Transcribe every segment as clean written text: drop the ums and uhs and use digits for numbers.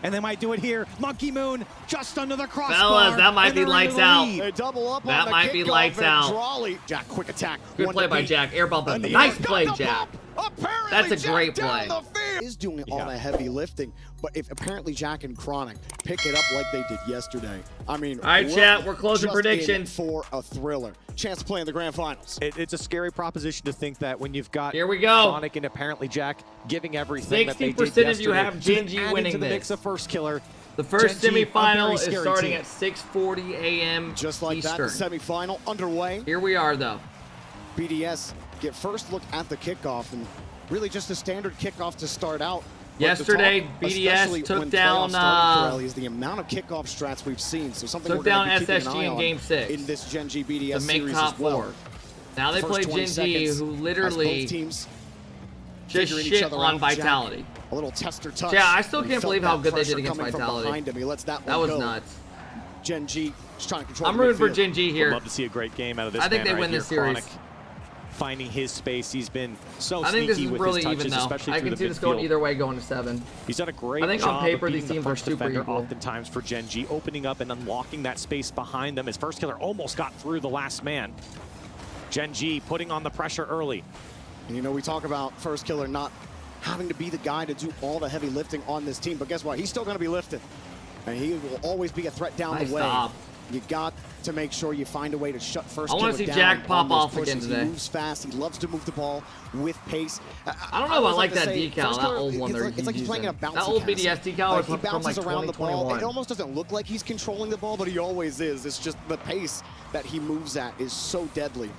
and they might do it here. Monkey Moon just under the crossbar. Fellas, that might be lights out. They double up That on the might be kickoff lights and out. Drawley. Jack, quick attack. Good play by Jack. Air bump. Nice play, Jack. That's a great play. Is doing all the heavy lifting, but if apparently Jack and Chronic pick it up like they did yesterday, I mean, all right, chat, we're closing just predictions in for a thriller. Chance to play in the grand finals. It's a scary proposition to think that when you've got here we go, Chronic and apparently Jack giving everything that they did 60% of you have GENG winning the this. mix of First Killer. The first GENG, semifinal is starting team. at 6:40 a.m. Just like Eastern. that, the semifinal underway. Here we are, though. BDS get first look at the kickoff, and really just a standard kickoff to start out. Yesterday, BDS took down is the amount of kickoff strats we've seen. So something took down SSG in Game 6 in this GENG BDS to make series top as well. 4. Now they play GENG, who literally teams just shit on Vitality. A little tester touch. Yeah, I still can't believe how good they did against Vitality. He lets that was go. nuts. GENG just trying to control. I'm rooting for GENG here. Would love to see a great game out of this. I think they win this series. Chronic finding his space. He's been so I think this is with really his touches, even though. especially I can see this going either way, going to 7. He's done a great I think job on paper of these teams are super equal. Oftentimes for GENG, opening up and unlocking that space behind them. His First Killer almost got through the last man. GENG putting on the pressure early. And you know, we talk about First Killer not having to be the guy to do all the heavy lifting on this team, but guess what? He's still going to be lifted, and he will always be a threat down the way. Stop. You got to make sure you find a way to shut First Killer down. I want to see Jack pop off again pushes. today. He moves fast. He loves to move the ball with pace. I don't know if I like that decal, that old one there. It's like he's playing in a bouncy That old castle. BDS decal Like, was from like around the ball. 2021. It almost doesn't look like he's controlling the ball, but he always is. It's just the pace that he moves at is so deadly.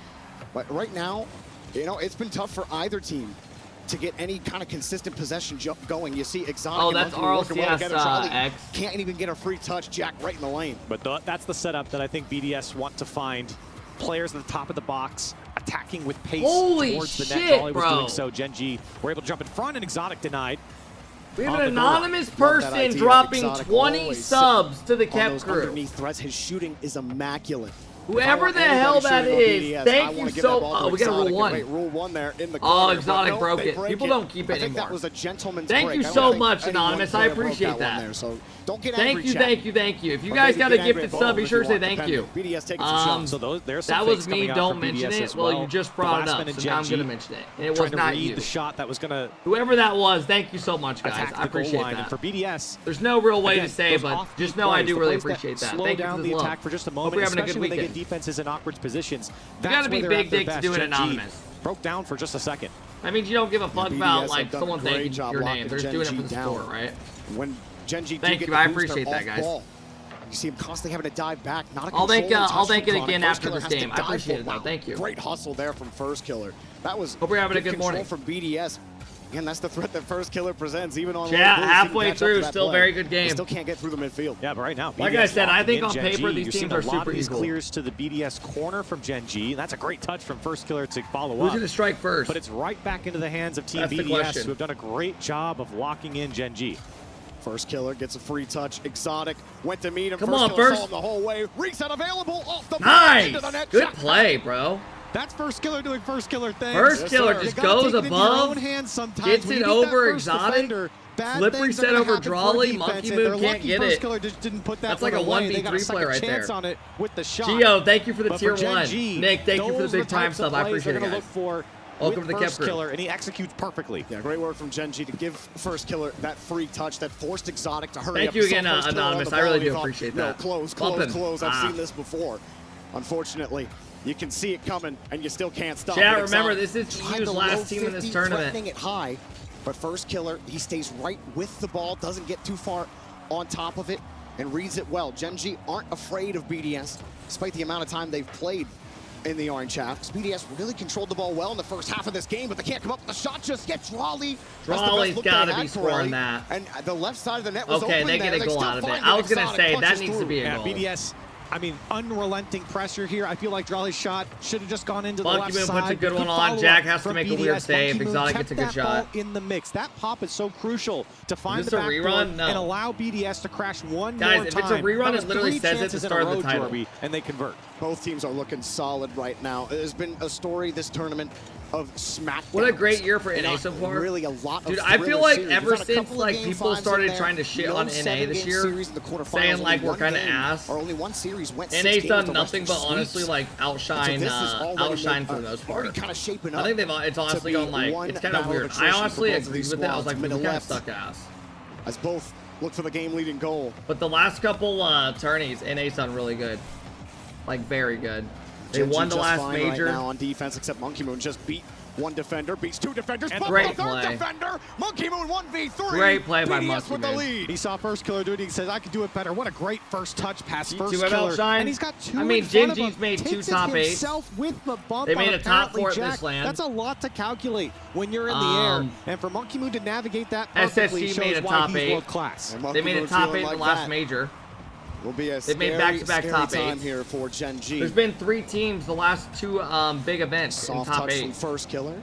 But right now, you know, it's been tough for either team to get any kind of consistent possession going. You see Exotic oh, and that's Monkey working well together. Charlie X. can't even get a free touch. Jack right in the lane. But that's the setup that I think BDS want to find. Players at the top of the box, attacking with pace towards the net. Jolly was doing so. GENG were able to jump in front, and Exotic denied. We have an anonymous person dropping 20 subs to the Kep crew. Underneath threats, his shooting is immaculate. Whoever the hell that is, thank you so much. Oh, we got a rule 1. Wait, rule 1 there in the corner. Oh, Exotic broke it. People don't keep it anymore. I think that was a gentleman's break. Thank you so much, Anonymous. I appreciate that. There, so don't get thank angry, you, thank you, thank you. If you guys got a gifted sub, be sure to say thank you. BDS taking some shots. So that was me. Don't mention it. Well, you just brought it up, so now I'm going to mention it. And it was not you. The shot that was going to. Whoever that was, thank you so much, guys. I appreciate that. And for BDS, there's no real way to say, but just know I do really appreciate that. Slow Thank you down for the the attack for just a moment, Hope you're having a good especially when they weekend. get defenses in awkward positions. You got to be big dick to do it anonymous. Broke down for just a second. That means you don't give a fuck about like someone thanking your name. They're just doing it for the sport, right? When GENG thank you, I appreciate that, guys. You see him constantly having to dive back. Not a I'll thank it again after this game. I appreciate it, though. Thank you. Great hustle there from First Killer. That was hope you're having a good morning from BDS. Again, that's the threat that First Killer presents, even on halfway through, still very good game. Still can't get through the midfield. Yeah, but right now, like I said, I think on paper these teams are super equal. Clears to the BDS corner from GENG, and that's a great touch from First Killer to follow up. Who's going to strike first? But it's right back into the hands of Team BDS, who have done a great job of locking in GENG. First Killer gets a free touch. Exotic went to meet him. Come on, First. Saw him the whole way. Reset available off the nice. Into the net. Good play, bro. That's First Killer doing First Killer things. First Killer just goes above, gets it over Exotic, slippery set over Drawley, Monkey Moon can't get it. That's like a 1v3 play right there. Gio, thank you for the tier 1. Nick, thank you for the big time sub. I appreciate it, guys. Welcome to the Kep crew. Killer, and he executes perfectly. Yeah, great work from GENG to give First Killer that free touch that forced Exotic to hurry up. Thank you again, Anonymous. I really do appreciate that. No, close. I've seen this before. Unfortunately, you can see it coming, and you still can't stop it. Chat, remember, this is EU's last team in this tournament. Threatening it high, but First Killer, he stays right with the ball, doesn't get too far on top of it, and reads it well. GENG aren't afraid of BDS, despite the amount of time they've played in the orange half. BDS really controlled the ball well in the first half of this game, but they can't come up with the shot just yet. Drawley. Drawley's got to be scoring that. And the left side of the net was open. Okay, they get a goal out of it. I was going to say, that needs to be a goal. BDS, I mean, unrelenting pressure here. I feel like Drawley's shot should have just gone into the left side. Monkey Moon puts a good one on. Jack has to make a weird save. Exotic gets a good shot. In the mix. That pop is so crucial to find the back rerun? No. And allow BDS to crash one more time. Guys, if it's a rerun, it literally says it to start the title. And they convert. Both teams are looking solid right now. There's been a story this tournament of smackdowns. What a great year for NA so far. Really a lot of Dude, I feel like series. ever since like people started trying to shit on NA this year, saying like we're kind of ass. Or only one series went NA's done nothing but honestly like outshine for the most part. Kind of shaping up. I think it's honestly gone like it's kind of weird. I honestly agreed with it. I was like, we kind of suck ass. As both look for the game-leading goal. But the last couple tourneys, NA's done really good, like very good. They won the last major. Right now on defense, except Monkey Moon just beat one defender, beats two defenders, and great the third play. defender. Monkey Moon 1v3. Great play by BDS Monkey with the Moon. lead. He saw first killer duty. He says, I could do it better. What a great first touch pass, first killer. Outshine. And he's got two. I mean, GENG's made two Takes top it eights. himself with the bump. They made a top apparently 4 at Jack. this land. That's a lot to calculate when you're in the air. And for Monkey Moon to navigate that perfectly SSG shows made a why top he's 8. world class. They made a top 8 in the last major. Will be a They've made back-to-back top 8s here for GENG. There's been 3 teams the last 2 big events Soft in top touch 8. from first killer.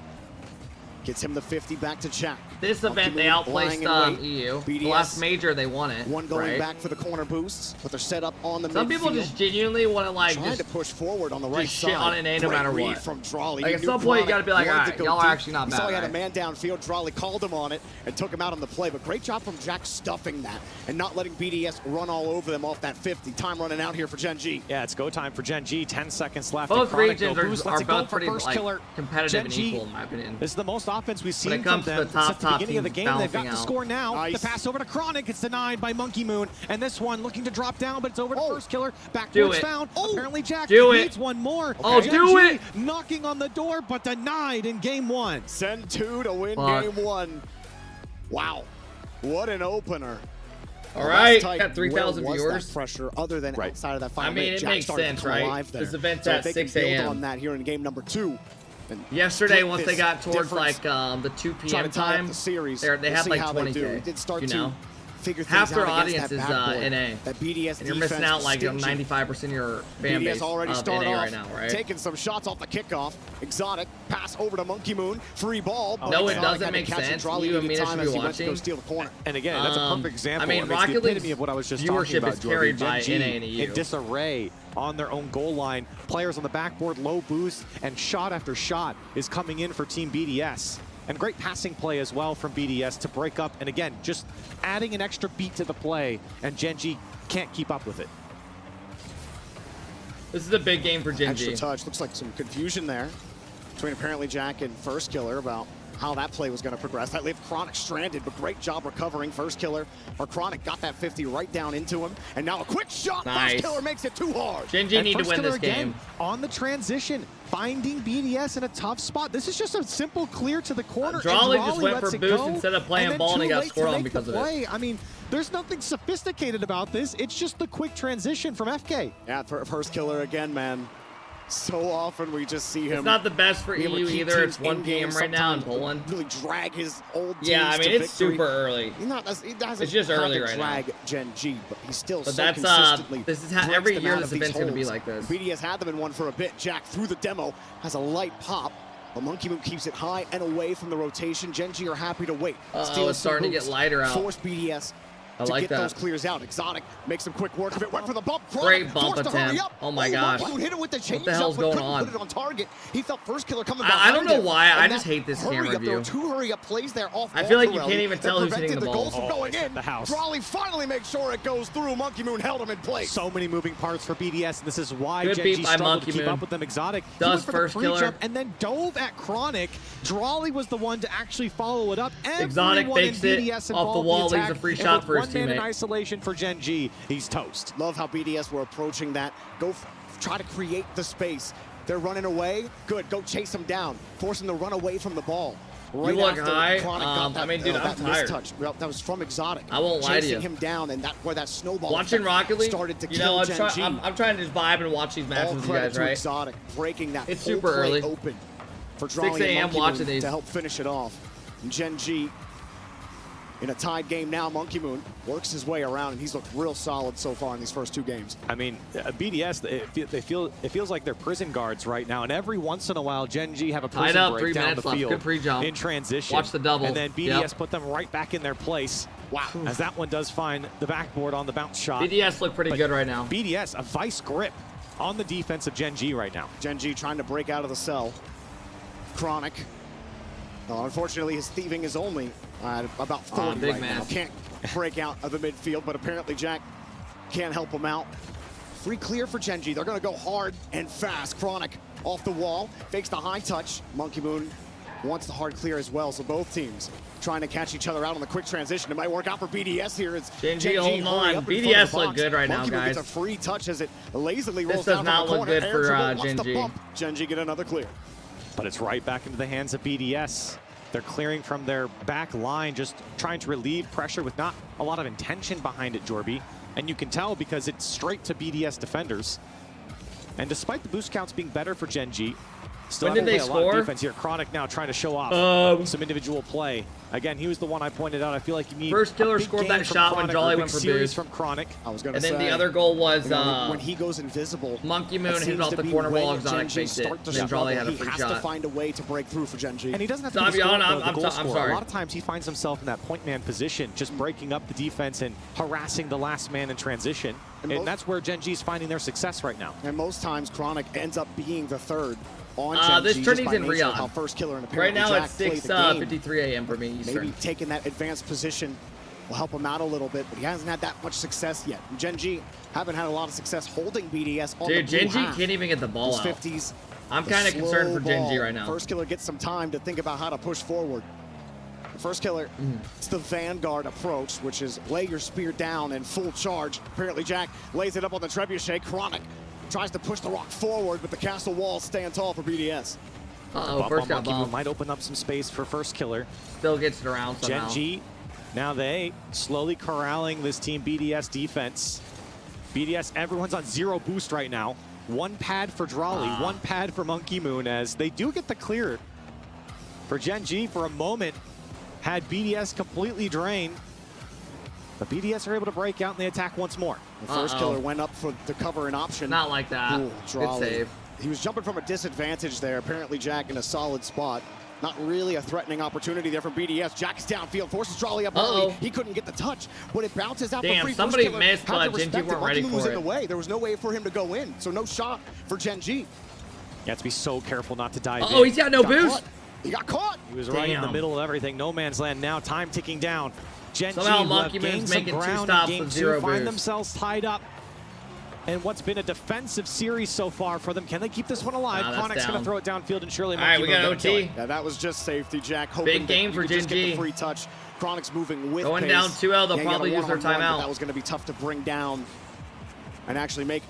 Gets him the 50 back to Jack. This event, they outplaced EU. BDS, the last major, they won it. One going back for the corner boosts, but they're set up on the midfield. Some people just genuinely want to like trying to push forward on the right side. Shit on NA no matter what. From Drawley. Like at some point, you got to be like, all right, y'all are actually not bad. He saw he had a man downfield. Drawley called him on it and took him out on the play. But great job from Jack stuffing that and not letting BDS run all over them off that 50. Time running out here for GENG. Yeah, it's go time for GENG. 10 seconds left. Both regions are both pretty like competitive and equal, in my opinion. This is the most offense we've seen from them since the beginning of the game. They've got out. to score now. Nice. The pass over to Chronic. It's denied by Monkey Moon. And this one looking to drop down, but it's over to first killer. Do Backwards it. found. Apparently Jack needs one more. Oh, do it. Knocking on the door, but denied in game 1. Send 2 to win game 1. Wow. What an opener. All right, got 3,000 viewers. Pressure other than outside of that final. I mean, it makes sense, right? This event's at 6 a.m. on that here in game number 2. Yesterday, once they got towards like the 2 p.m. time, they had like 20K. You know, half their audience is NA. That BDS and you're missing out like 95% of your fan base already of NA right now, right? Taking some shots off the kickoff. Exotic pass over to Monkey Moon. Free ball. No, it doesn't make sense. You and me should be watching. And again, that's a perfect example. I mean, Rocket League of what I was just talking about. Viewership is carried by NA and EU. In disarray on their own goal line. Players on the backboard, low boost, and shot after shot is coming in for Team BDS. And great passing play as well from BDS to break up. And again, just adding an extra beat to the play, and GENG can't keep up with it. This is a big game for GENG. Extra touch. Looks like some confusion there between apparently Jack and first killer about how that play was going to progress. That left Chronic stranded, but great job recovering. First killer, or Chronic got that 50 right down into him. And now a quick shot. Nice. First killer makes it too hard. GENG need to win this game. On the transition, finding BDS in a tough spot. This is just a simple clear to the corner. Drawley just went for boost instead of playing ball and he got scored on because of it. I mean, there's nothing sophisticated about this. It's just the quick transition from FK. Yeah, first killer again, man. So often we just see him. It's not the best for EU either. It's 1 p.m. right now in Poland. Really drag his old teams I mean, it's victory. super early. It's just early right now. Drag GENG, but he's still but so that's consistently. This is how every year this event's going to be like this. BDS had them in one for a bit. Jack through the demo has a light pop. But Monkey Moon keeps it high and away from the rotation. GENG are happy to wait. It's starting to get lighter out. Force BDS to get those clears out. Exotic makes some quick work of it. Went for the bump. Great bump attempt. Oh my gosh. Hit it with the what the hell's going on? Put it on target. He felt first killer coming I don't know why. I just hate this camera view. There were 2 hurry-up plays there off. I feel like you can't even tell who's hitting the ball. From going in. Drawley finally makes sure it goes through. Monkey Moon held him in place. So many moving parts for BDS, and this is why Good GENG struggled Monkey to keep Moon. up with them. Exotic does first killer and then dove at Chronic. Drawley was the one to actually follow it up. Exotic fakes it off the wall, leaves a free shot for his teammate. One man in isolation for GENG. He's toast. Love how BDS were approaching that. Try to create the space. They're running away. Good. Go chase them down. Force them to run away from the ball. Right, you look high. I mean, dude, I'm tired. Well, that was from Exotic. I won't lie to you. Chasing him down, and where that snowball watching Rocket League started to kill I'm trying to just vibe and watch these matches with you guys, right? Exotic breaking that. It's super early. Open for 6 a.m. watching these to help finish it off. And GENG in a tied game now. Monkey Moon works his way around, and he's looked real solid so far in these first 2 games. I mean, BDS, it feels like they're prison guards right now, and every once in a while, GENG have a prison break down the field. Good pre-jump. In transition. Watch the double. And then BDS put them right back in their place. Wow. As that one does find the backboard on the bounce shot. BDS look pretty good right now. BDS, a vice grip on the defense of GENG right now. GENG trying to break out of the cell. Chronic. Unfortunately, his thieving is only at about 40 big right man. now. Can't break out of the midfield, but apparently Jack can't help him out. Free clear for GENG. They're going to go hard and fast. Chronic off the wall, fakes the high touch. Monkey Moon wants the hard clear as well, so both teams trying to catch each other out on the quick transition. It might work out for BDS here. It's GENG holding on. BDS look good right now, guys. Gets a free touch as it lazily rolls does down not from the look corner. good for GENG. GENG get another clear. But it's right back into the hands of BDS. They're clearing from their back line, just trying to relieve pressure with not a lot of intention behind it, Jorby. And you can tell because it's straight to BDS defenders. And despite the boost counts being better for GENG, still when did they a lot score? of defense here. Chronic now trying to show off some individual play. Again, he was the one I pointed out. I feel like you need first killer scored that shot when Jolly went for boost from Chronic. I was gonna and say, then the other goal was when he goes invisible, Monkey Moon hit it off the corner wall. Exotic faked it. And then Jolly had a free shot. He has to find a way to break through for GENG. And he doesn't have to I'm I'm sorry. A lot of times he finds himself in that point man position, just breaking up the defense and harassing the last man in transition. And that's where GENG is finding their success right now. And most times Chronic ends up being the third on GENG. This turning's in Riyadh. First killer and right now Jack it's 6:53 a.m. for me Eastern. Maybe taking that advanced position will help him out a little bit, but he hasn't had that much success yet. GENG haven't had a lot of success holding BDS on the blue GENG half. can't even get the ball out. 50s, I'm kind of concerned for GENG right now. First killer gets some time to think about how to push forward. First killer, it's the Vanguard approach, which is lay your spear down in full charge. Apparently Jack lays it up on the trebuchet. Chronic tries to push the rock forward, but the castle walls stand tall for BDS. First got Monkey Moon might open up some space for first killer. Still gets it around somehow. GENG, now they slowly corralling this team BDS defense. BDS, everyone's on 0 boost right now. 1 pad for Drawley, 1 pad for Monkey Moon, as they do get the clear. For GENG, for a moment, had BDS completely drained. But BDS are able to break out and they attack once more. The first killer went up for the cover and option. Not like that. Ooh, good save. He was jumping from a disadvantage there. Apparently Jack in a solid spot. Not really a threatening opportunity there from BDS. Jack is downfield, forces Drawley up early. He couldn't get the touch, but it bounces out for free. Somebody missed, but GENG weren't ready for it. Was in the way. There was no way for him to go in, so no shot for GENG. You have to be so careful not to dive in. Oh, he's got no boost. He got caught. He was right in the middle of everything. No man's land now. Time ticking down. GENG somehow Monkey Moon's making 2 stops with 0 boost. Find themselves tied up. And what's been a defensive series so far for them. Can they keep this one alive? Chronic's going to throw it downfield and surely Monkey Moon. All right, we got OT. Yeah, that was just safety, Jack. Big game for GENG. Get the free touch. Chronic's moving with going pace. down 2-0. They'll probably use their timeout. That was going to be tough to bring down and actually make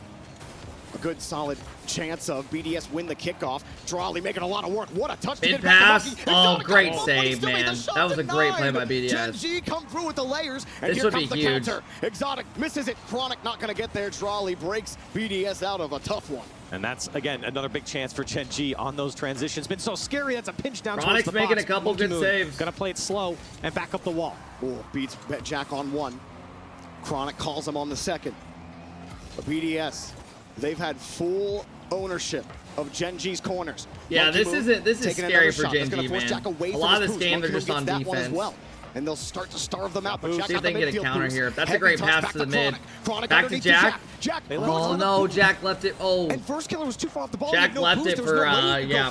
a good, solid chance of BDS win the kickoff. Drawley making a lot of work. What a touch to get pass. Oh, great save, man. That was a great play by BDS. GENG come through with the layers, and this here would comes be the huge. counter. Exotic misses it. Chronic not going to get there. Drawley breaks BDS out of a tough one. And that's, again, another big chance for GENG on those transitions. Been so scary. That's a pinch down towards the box. making a couple good saves. Gonna play it slow and back up the wall. Oh, beats Jack on 1. Chronic calls him on the second. But BDS, they've had full ownership of GENG's corners. Yeah, Monkey Moon this is scary for GENG, man. A lot of this game, they're just on defense. Well. And they'll start to starve them out. But Jack see if they can get a counter here. That's a great pass to the mid. Chronic back to Jack. Oh, no, Jack left it. Oh. And first killer was too far off the ball. Jack left it for,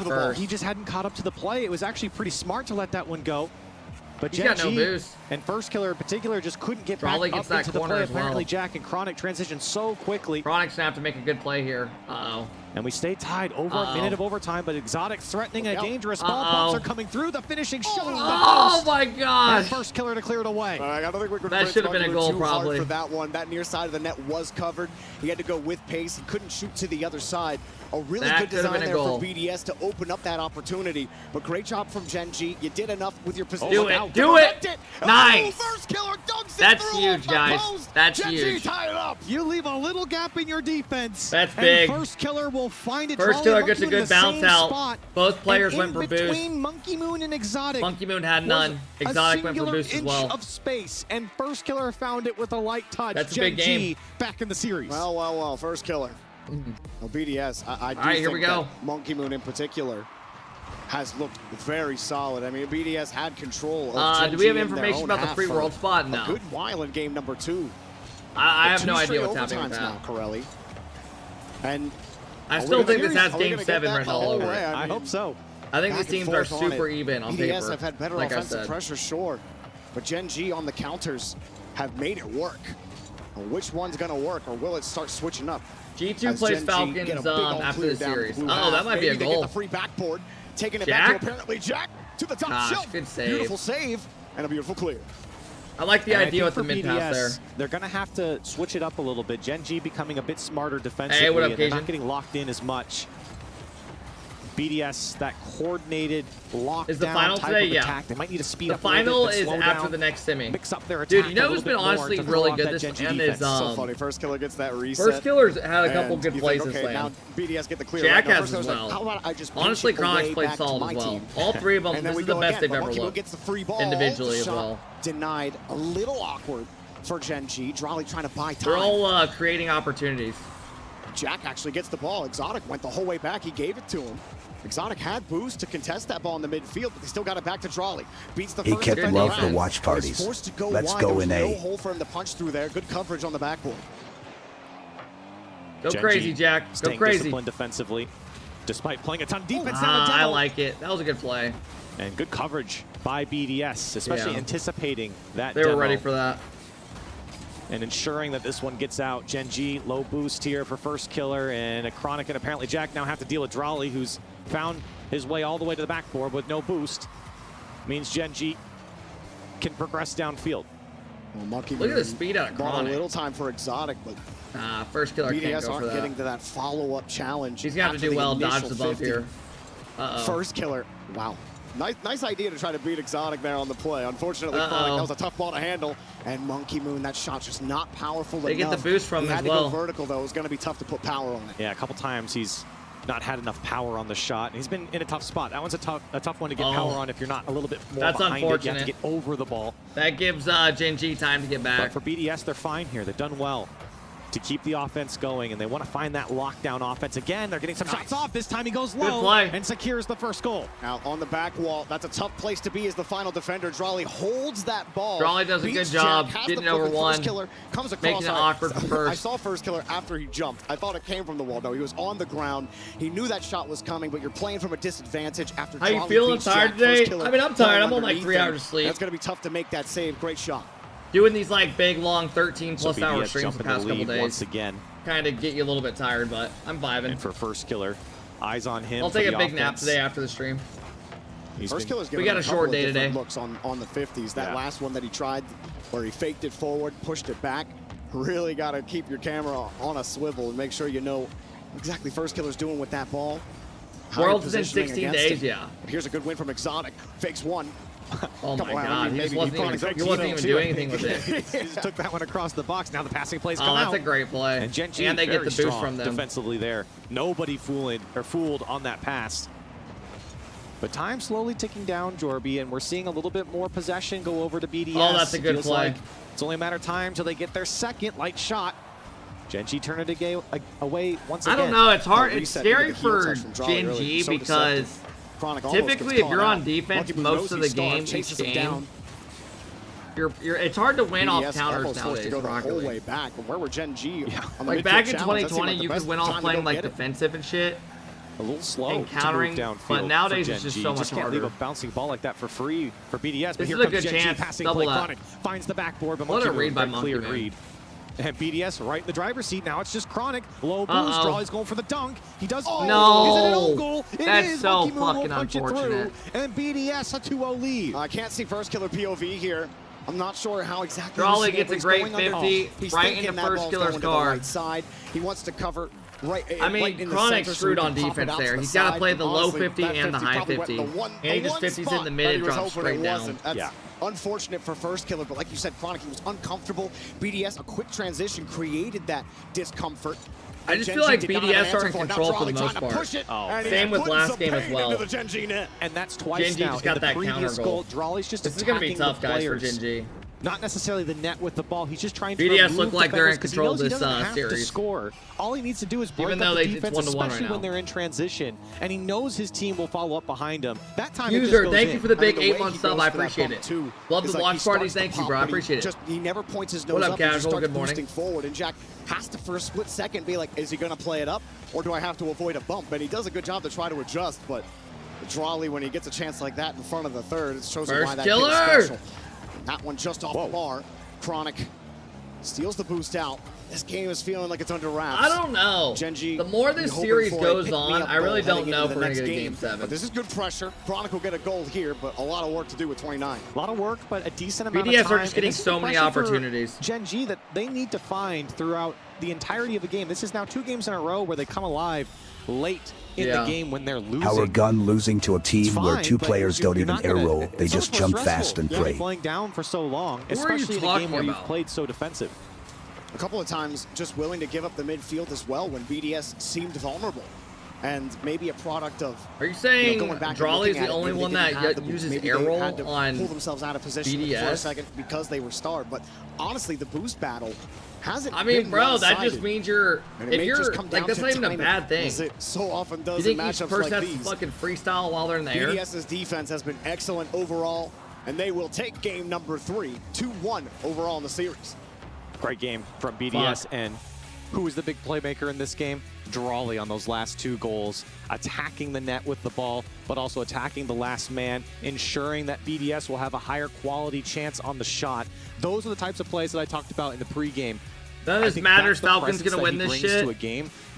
first. He just hadn't caught up to the play. It was actually pretty smart to let that one go. But He's got no boost. And first killer in particular just couldn't get back up into the play. Apparently Jack and Chronic transitioned so quickly. Chronic's gonna have to make a good play here. Uh-oh. And we stay tied over a minute of overtime, but Exotic threatening a dangerous ball. Bumps are coming through. The finishing shot. Oh my gosh. First killer to clear it away. I don't think we could that should have been a goal probably. For that one. That near side of the net was covered. He had to go with pace. He couldn't shoot to the other side. A really good design there for BDS to open up that opportunity. But great job from GENG. You did enough with your position. Do it. Do it. Nice. First killer dunks That's huge, guys. That's huge. Tie it up. You leave a little gap in your defense. That's big. First killer will find it. First killer gets a good bounce out. Both players went for boost. Between Monkey Moon and Exotic. Monkey Moon had none. Exotic went for boost as well. Of space, and first killer found it with a light touch. That's a big game. Back in the series. Well. First killer. Well, BDS, I do think that Monkey Moon in particular has looked very solid. I mean, BDS had control of do we have information about the free world spot? No. A good while in game number 2. I have no idea what's happening with that. Now, Corelli. And I still think this has game 7 written all over it. I hope so. I think these teams are super even on paper. BDS have had better offensive pressure, sure. But GENG on the counters have made it work. Which one's going to work, or will it start switching up? G2 plays Falcons after the series. Oh, that might be a goal. Get the free backboard, taking it back to apparently Jack to the top shelf. Good save. Beautiful save and a beautiful clear. I like the idea with the mid pass there. They're going to have to switch it up a little bit. GENG becoming a bit smarter defensively. Hey, what up, and they're not getting locked in as much. BDS, that coordinated lockdown is the final type today? of attack. They might need to speed up. The final is after the next semi. Mix up their attack. Dude, you know who's been honestly really good this LAN is so funny. First killer gets that reset. First killer's had a couple good plays this LAN. Now BDS get the clear. Jack right has as well. Like, how about I just honestly, Chronic's played solid as well. All three of them. This is the best they've ever looked. Gets the free ball individually as well. Denied. A little awkward for GENG. Drawley trying to buy time. They're all creating opportunities. Jack actually gets the ball. Exotic went the whole way back. He gave it to him. Exotic had boost to contest that ball in the midfield, but they still got it back to Drawley. Beats the first defender. Love the watch parties. Let's go in A. No hole for him to punch through there. Good coverage on the backboard. Go crazy, Jack. Go crazy. Disciplined defensively, despite playing a ton of defense. I like it. That was a good play. And good coverage by BDS, especially anticipating that. They were ready for that. And ensuring that this one gets out. GENG, low boost here for first killer, and a Chronic and apparently Jack now have to deal with Drawley, who's found his way all the way to the backboard with no boost. Means GENG can progress downfield. Well, Monkey look at the speed out of Chronic. A little time for Exotic, but first killer BDS can't go for that. getting to that follow-up challenge. He's got to do well, dodge the bump here. First killer, wow. Nice idea to try to beat Exotic there on the play. Unfortunately, Chronic, that was a tough ball to handle. And Monkey Moon, that shot's just not powerful enough. They get the boost from him as well. He had to go vertical, though. It was going to be tough to put power on it. Yeah, a couple times he's not had enough power on the shot. He's been in a tough spot. That one's a tough one to get power on if you're not a little bit more behind it. You have to get over the ball. That gives GENG time to get back. But for BDS, they're fine here. They've done well to keep the offense going, and they want to find that lockdown offense. Again, they're getting some shots off. This time he goes low and secures the first goal. Now on the back wall, that's a tough place to be as the final defender. Drawley holds that ball. Drawley does a good job getting over one, comes across, making it awkward for first. I saw first killer after he jumped. I thought it came from the wall, though. He was on the ground. He knew that shot was coming, but you're playing from a disadvantage after How you feeling? Tired today? I mean, I'm tired. I'm on like 3 hours of sleep. That's going to be tough to make that save. Great shot. Doing these like big, long 13+ hour streams the past couple days. Once again. Kind of get you a little bit tired, but I'm vibing. And for first killer, eyes on him. I'll take a big nap today after the stream. First killer's we got a short day today. Looks on the 50s. That last one that he tried, where he faked it forward, pushed it back. Really got to keep your camera on a swivel and make sure you know exactly first killer's doing with that ball. World's within 16 days, yeah. Here's a good win from Exotic. Fakes one. Oh my God, he wasn't even doing anything with it. He just took that one across the box. Now the passing plays come out. Oh, that's a great play. And GENG they get the boost from them. Defensively there. Nobody fooled on that pass. But time slowly ticking down, Jorby, and we're seeing a little bit more possession go over to BDS. Oh, that's a good play. Like it's only a matter of time till they get their second light shot. GENG turn it away once again. I don't know. It's hard. It's scary for GENG because typically, if you're on defense most of the game, each game, it's hard to win off counters nowadays. Way back. Where were GENG? Like back in 2020, you could win off playing like defensive and shit. A little slow and countering, but nowadays it's just so much harder. harder. Leave a bouncing ball like that for free for BDS. This is a good chance. Passing double play, that. Chronic finds the backboard, but what a read by Monkey cleared read. And BDS right in the driver's seat. Now it's just Chronic. Low boost. Drawley's going for the dunk. He does. No. Is it an own goal? That's so fucking unfortunate. And BDS a 2-0 lead. I can't see first killer POV here. I'm not sure how exactly. Drawley gets a great 50 right into first killer's guard. Right side. He wants to cover. Right, I mean, Chronic's screwed on defense there. He's got to play the low 50 and the high 50. And he just 50s in the mid and drops straight down. That's unfortunate for first killer, but like you said, Chronic, he was uncomfortable. BDS, a quick transition created that discomfort. I just feel like BDS are in control for the most part. Same with last game as well. And that's twice GENG now. just got that counter goal. Drawley's just this is going to be tough, guys, for GENG. Not necessarily the net with the ball. He's just trying to BDS look like they're in control of this series. To score. All he needs to do is break up the defense, especially when they're in transition. And he knows his team will follow up behind him. That time User, thank you for the big 8-month sub. I appreciate it. Love the watch parties. Thank you, bro. I appreciate it. He never points his nose up. What up, Casual? Good morning. Forward, and Jack has to, for a split second, be like, is he going to play it up, or do I have to avoid a bump? And he does a good job to try to adjust, but Drawley, when he gets a chance like that in front of the third, it shows you why that killer. kid is special. That one just off the bar. Chronic steals the boost out. This game is feeling like it's under wraps. I don't know. GENG, the more this series goes on, I really don't know if we're going to get a game 7. But this is good pressure. Chronic will get a goal here, but a lot of work to do with 29. A lot of work, but a decent amount of BDS time. are just getting so many opportunities. GENG that they need to find throughout the entirety of the game. This is now 2 games in a row where they come alive late in the game when they're losing. Power gun losing to a team where 2 players don't even air roll. They just jump fast and pray. Playing down for so long, especially in a game where you've played so defensive. A couple of times just willing to give up the midfield as well when BDS seemed vulnerable. And maybe a product of... Are you saying Drawley's the only one that uses air roll on pull themselves out of position BDS? For a second because they were starved. But honestly, the boost battle hasn't been bro, that just means you're... If you're... Like, that's not even a bad thing. As it so often does you in think each matchups person like has these. to fucking freestyle while they're in the air? BDS's defense has been excellent overall, and they will take game number 3, 2-1 overall in the series. Great game from BDS, and who was the big playmaker in this game? Drawley on those last 2 goals, attacking the net with the ball, but also attacking the last man, ensuring that BDS will have a higher quality chance on the shot. Those are the types of plays that I talked about in the pregame. None of this matters. Falcons gonna win this shit.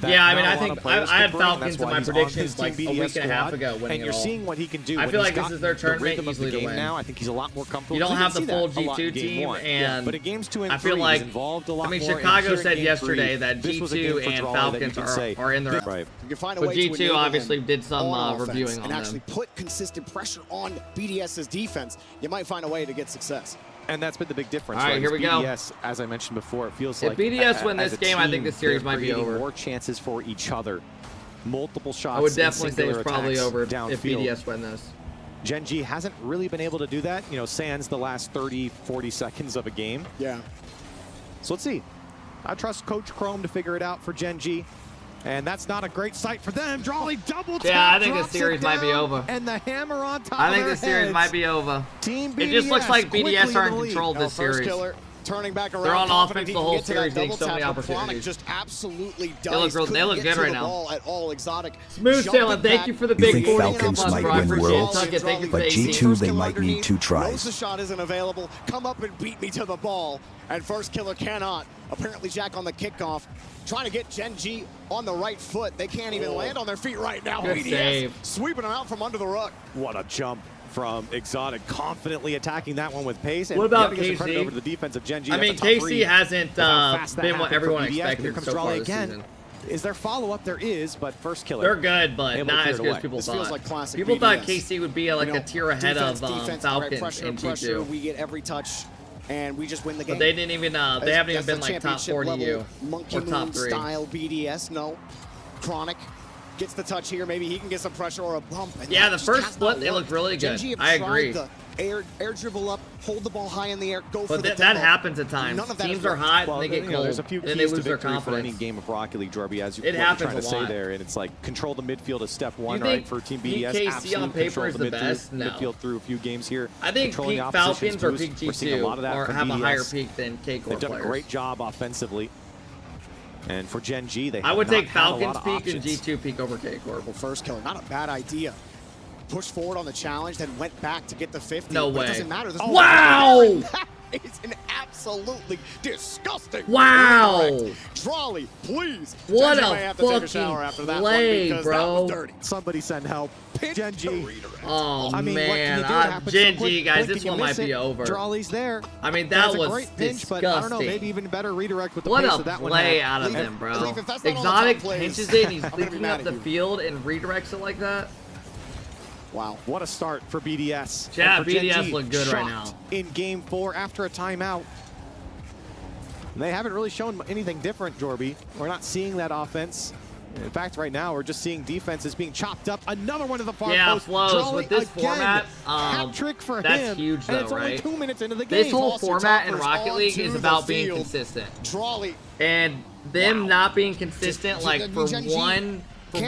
Yeah, I mean, I think I had Falcons in my predictions like a week and a half ago winning and you're seeing what he can do. I feel like this is their tournament easily to win. Now I think he's a lot more comfortable. You don't have the full G2 team, and but in games 2 and 3, I feel like, he's involved a lot I mean, more. Chicago said yesterday that G2 and Falcons are in their. Right. But G2 obviously did some reviewing on and actually them. put consistent pressure on BDS's defense. You might find a way to get success. And that's been the big difference. All right, here we go. BDS, as I mentioned before, it feels if like BDS win this game, I think the series might be over. More chances for each other. Multiple shots. I would definitely say it's probably over if downfield. BDS win this. GENG hasn't really been able to do that, you know, sans the last 30, 40 seconds of a game. Yeah. So let's see. I trust Coach Chrome to figure it out for GENG. And that's not a great sight for them. Drawley double tap. Yeah, I think the series might be over. And the hammer on top. I think the series might be over. Team BDS it just looks like BDS are in control of this series. Killer, turning back around. They're on offense the whole series, getting so many opportunities. Just absolutely they look good right now. At all. Exotic. Smooth sailing. Thank you for the big 40 Falcons might win Worlds, but G2 they might need 2 tries. The shot isn't available. Come up and beat me to the ball. And First Killer cannot. Apparently Jack on the kickoff. Trying to get GENG on the right foot. They can't even land on their feet right now. Good BDS save. Sweeping them out from under the rug. What a jump from Exotic, confidently attacking that one with pace. And what about KC? KC? Over the defense of GENG. I mean, KC hasn't been what everyone expected so far this season. Is there follow-up? There is, but First Killer. They're good, but not as good as people thought. Feels like classic people BDS. thought KC would be like a tier ahead of Falcons in G2. We get every touch. And we just win the game. But they didn't even. They haven't even been like top 40 Monkey or top Moon 3. Style BDS. No. Chronic gets the touch here. Maybe he can get some pressure or a bump. And yeah, the first split they looked really good. I agree. The air dribble up, hold the ball high in the air, go for the tempo. That happens at times. Teams are hot and they get cold. There's a few and they lose their confidence. For any game of Rocket League, Jorby, as you it happens trying to say there, and it's like control the midfield is step 1, right? For Team BDS, KC on paper is the best. No. Midfield through a few games here. I think peak Falcons or peak G2 have a higher peak than K-Core players. They've done a great job offensively. And for GENG, they have I would take Falcons peak options. and G2 peak over K-Core. Well, First Killer, not a bad idea. Pushed forward on the challenge, then went back to get the 50. No way. It doesn't matter. Wow! It's an absolutely disgusting. Wow! Drawley, please. What GENG a may have to take a shower after that play, one bro. That was dirty. Somebody send help. GENG. Oh, I mean, man. GENG, guys, this one might be over. Drawley's there. I mean, that was great pinch, disgusting. but I don't know, maybe even better redirect with the what pace a of that play one. out of him, bro. Exotic pinches it, he's leaping up the field and redirects it like that. Wow, what a start for BDS. Yeah, BDS look good right now. In game 4 after a timeout. They haven't really shown anything different, Jorby. We're not seeing that offense. In fact, right now, we're just seeing defenses being chopped up. Another one to the far post. Yeah, flows with this format. Hat trick for him. That's huge, though, and it's right? only 2 minutes into the game. This whole format in Rocket League is about being consistent. Drawley. And them not being consistent, like, for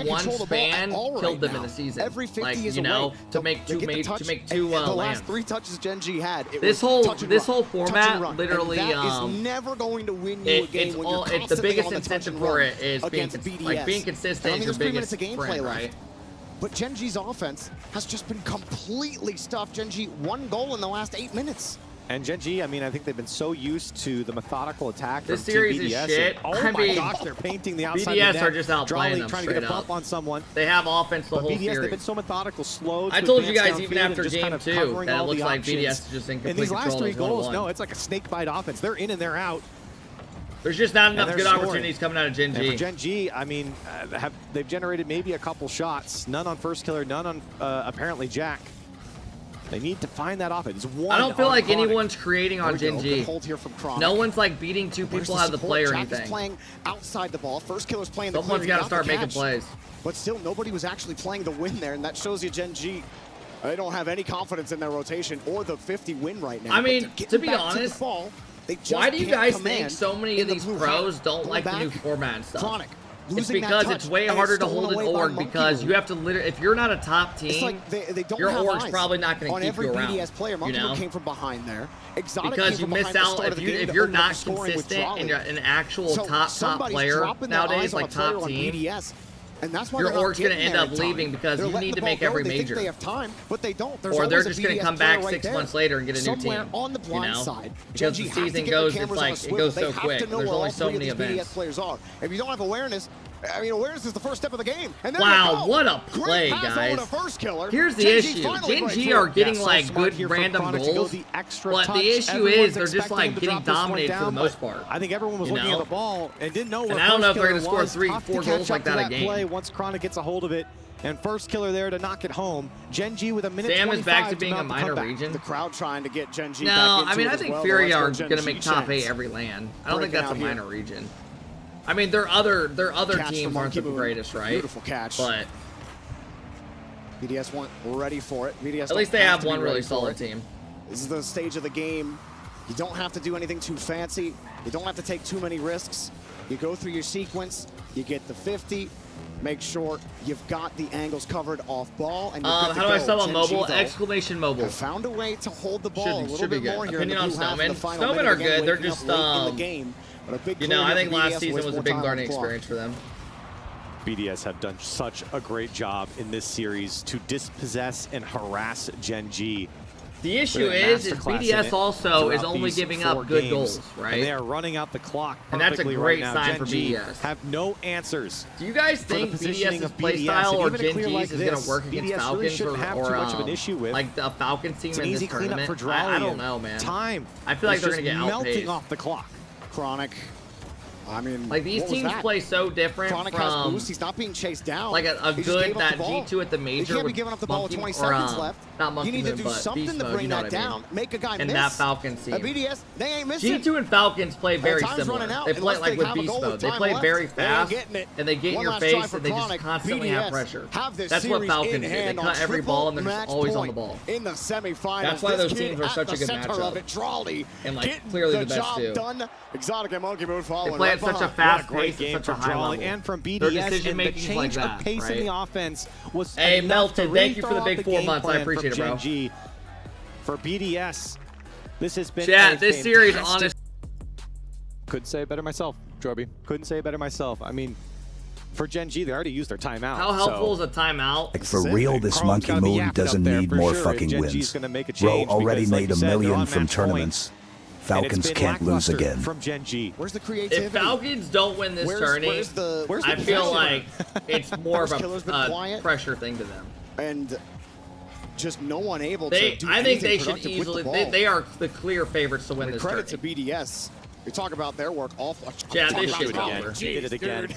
one span killed them in the season. Every 50 like, is you know, to make two the lands. last 3 touches GENG had. This whole format literally is never going to win you a game when you're the biggest incentive for it is being BDS. like being consistent is your biggest friend, right? But GenG's offense has just been completely stuffed. GenG 1 goal in the last 8 minutes. And GenG, I mean, I think they've been so used to the methodical attack. This from series Team BDS, is shit. And, oh my gosh, they're painting the outside BDS of the net. are just outplaying them trying to get a bump on someone. They have offense the whole BDS, series. They've been so methodical, slow. I told you guys even after game 2 that it looks like BDS is just in complete and these last control 3 of goals, 1-1. no, it's like a snake bite offense. They're in and they're out. There's just not enough good scoring. opportunities coming out of GenG. And for GenG, I mean, they've generated maybe a couple shots. None on First Killer, none on apparently Jack. They need to find that offense. I don't feel like anyone's creating on GenG. Hold here from Chronic. No one's like beating 2 people out of the play or Jack anything. is playing outside the ball. First Killer's playing the Someone's got to start making plays. But still, nobody was actually playing the win there, and that shows you GenG. They don't have any confidence in their rotation or the 50 win right now. I mean, to be honest, why do you guys think so many of these pros don't like the new format and stuff? Chronic. It's because it's way harder to hold an org because you have to literally, if you're not a top team, your org's probably not going to keep you around. BDS player, you know? Came from behind there. Because you miss out if you're not consistent and you're an actual top player nowadays, like top team. And that's why your org's going to end up leaving because you need to make every major. They have time, but they don't. Or they're just going to come back 6 months later and get a new team. On the blind side, because the season goes, it's like it goes so quick. There's only so many events. Players are. If you don't have awareness, I mean, awareness is the first step of the game. And wow, what a play, guys. Here's the issue. GenG are getting like good random goals, but the issue is they're just like getting dominated for the most part. I think everyone was looking at the ball and didn't know. And I don't know if they're going to score 3 or 4 goals like that a game. Once Chronic gets a hold of it, and First Killer there to knock it home. GenG with a minute 25 Sam is back to being a minor region. The crowd trying to get GenG back into I mean, I think Fury are going to make top 8 8 every LAN. I don't think that's a minor region. I mean, their other teams aren't the greatest, right? Beautiful catch. But BDS weren't ready for it. BDS at least they have one really solid team. This is the stage of the game. You don't have to do anything too fancy. You don't have to take too many risks. You go through your sequence. You get the 50. Make sure you've got the angles covered off ball. And how do I sell on mobile? Exclamation mobile. Found a way to hold the ball a little bit more here. Opinion on Snowmen. Snowmen are good. They're just you know, I think last season was a big learning experience for them. BDS have done such a great job in this series to dispossess and harass GenG. The issue is BDS also is only giving up good goals, right? And they are running out the clock. And that's a great right sign for BDS. Have no answers. Do you guys think BDS's playstyle or GenG's is going to work against Falcons or like the Falcons team in this tournament? I don't know, man. I feel like they're going to get melting off the clock. Chronic. I mean, like these teams play so different Chronic has boost. He's not being chased down. Like a good that G2 at the major. You can't be giving up the ball with 20 seconds left. Not Monkey you need to do Moon, something to bring that down. Make a guy miss. And that Falcons team. BDS, they ain't missing. G2 and Falcons play very similar. They play like with beast mode. They play very fast, and they get in your face, and they just constantly have pressure. That's what Falcons do. They cut every ball, and they're just always on the ball. In the semifinals, that's why those teams are such a good matchup. And like clearly the best too. Exotic and Monkey Moon following. They play at such a fast great game from Drawley and from BDS, and the change of pace in the offense was Melton, thank you for the big 4 months. I appreciate it, bro. For BDS, this has been this series, honest. Couldn't say it better myself, Jorby. Couldn't say it better myself. I mean, for GenG, they already used their timeout. How helpful is a timeout? Like for real, this Monkey Moon doesn't need more fucking wins. Bro already made $1 million from tournaments. Falcons can't lose again. From GenG. Where's the creativity? If Falcons don't win this tourney, I feel like it's more of a pressure thing to them. And just no one able to do I think they should easily. They are the clear favorites to win this tourney. Credit to BDS. You talk about their work awful. Yeah, this shit's over. Did it again.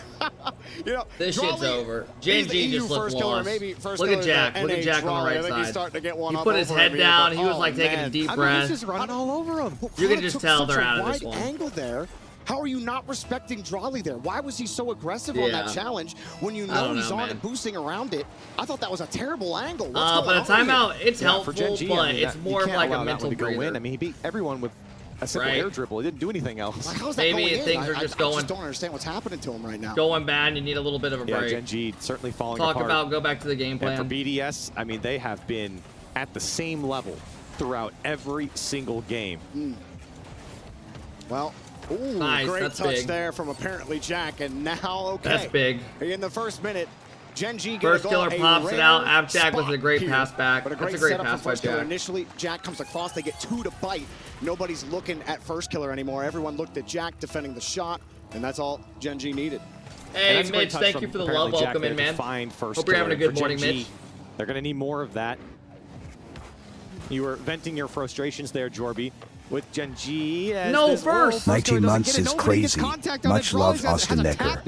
You know, this shit's over. GenG just looked lost. Look at Jack. Look at Jack on the right side. He put his head down. He was like taking a deep breath. I mean, he's just running all over him. You can just tell they're out of this one. Angle there. How are you not respecting Drawley there? Why was he so aggressive on that challenge when you know he's on and boosting around it? I thought that was a terrible angle. But a timeout, it's helpful, but it's more of like a mental breather. I mean, he beat everyone with a simple air dribble. He didn't do anything else. Like, maybe things are just going. I just don't understand what's happening to him right now. Going bad, you need a little bit of a break. Yeah, GenG certainly falling apart. Talk about go back to the game plan. And for BDS, I mean, they have been at the same level throughout every single game. Well, nice, great that's touch big. there from apparently Jack, and now That's big. In the first minute, GENG First killer pops it out. AppJack with a great pass back. But That's a great pass by Jack. Initially, Jack comes across. They get 2 to bite. Nobody's looking at first killer anymore. Everyone looked at Jack defending the shot, and that's all GENG needed. Hey, Mitch, thank you for the love. Welcome in, man. Hope you're having a good morning, Mitch. They're going to need more of that. You were venting your frustrations there, Jorby, with GENG. No, first. 19 months is crazy. Much love, Austin Necker.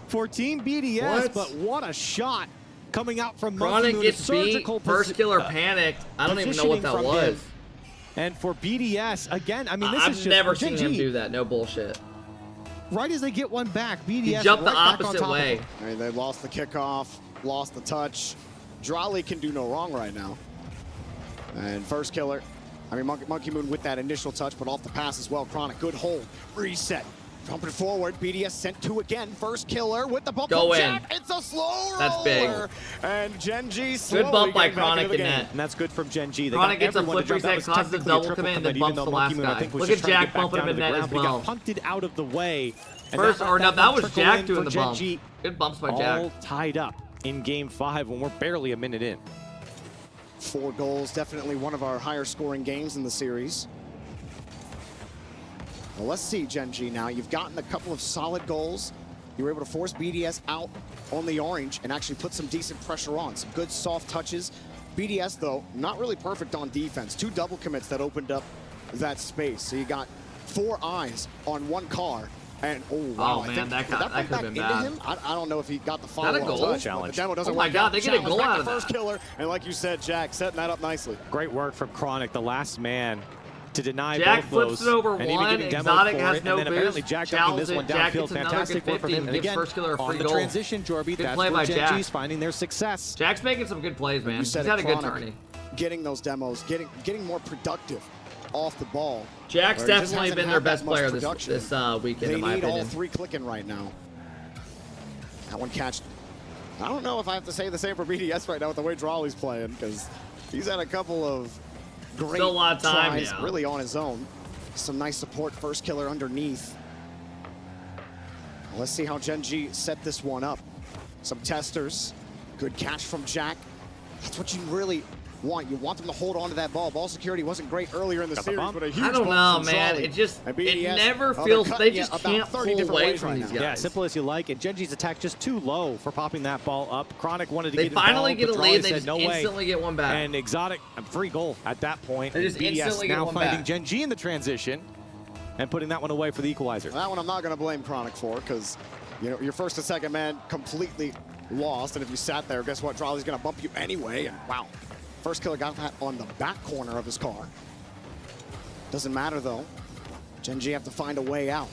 For Team BDS, but what a shot coming out from Chronic gets beat. First killer panicked. I don't even know what that was. And for BDS, again, I mean, this is just... I've never seen him do that. No bullshit. Right as they get one back, BDS he jumped the opposite way. I mean, they lost the kickoff, lost the touch. Drolly can do no wrong right now. And first killer, I mean, Monkey Moon with that initial touch, but off the pass as well. Chronic, good hold, reset. Jumping forward, BDS sent 2 again. First killer with the bump. Go in. Jack. It's a slow roller. That's big. And GENG good bump by Chronic in net. And that's good from GENG. Chronic gets a flip reset, causes a double command, and then bumps the last guy. Look at Jack bumping him in net as well. He got punted out of the way. First, or no, that was Jack doing the bump. Good bumps by Jack. All tied up in Game 5 when we're barely a minute in. 4 goals, definitely one of our higher scoring games in the series. Well, let's see, GENG now. You've gotten a couple of solid goals. You were able to force BDS out on the orange and actually put some decent pressure on. Some good soft touches. BDS, though, not really perfect on defense. 2 double commits that opened up that space. So you got 4 eyes on 1 car. And, oh, wow. Oh, man, that could have been bad. Him? I don't know if he got the follow-up goal challenge. The demo doesn't oh, my God, they get a goal out of that. First killer, and like you said, Jack, setting that up nicely. Great work from Chronic, the last man to deny Jack both flips it over and one. Exotic has no boost. Jack Challenges this one it. Jack downfield. gets another Fantastic good 50 and gives first killer a free goal. Transition, Jorby. Good That's play by where Jack. GENG's finding their success. Jack's making some good plays, man. He's had a good tourney. Getting those demos, getting more productive off the ball. Jack's definitely been their best player this weekend, in my opinion. They need all 3 clicking right now. That one catched. I don't know if I have to say the same for BDS right now with the way Drolly's playing, because he's had a couple of great Still a lot of time, tries, really on his own. Some nice support, first killer underneath. Let's see how GENG set this one up. Some testers. Good catch from Jack. That's what you really want. You want them to hold on to that ball. Ball security wasn't great earlier in the series, but a huge I don't know, man. Drolly. It never feels, they just can't pull away from these guys. Yeah, simple as you like. And GENG's attack just too low for popping that ball up. Chronic wanted to get involved. They finally get a lead, they just no instantly get one back. And Exotic, a free goal at that point. They just instantly now get one finding back. GENG in the transition and putting that one away for the equalizer. That one I'm not going to blame Chronic for, because you know your first and second man completely lost, and if you sat there, guess what? Drolly's going to bump you anyway, and wow. First killer got that on the back corner of his car. Doesn't matter, though. GENG have to find a way out.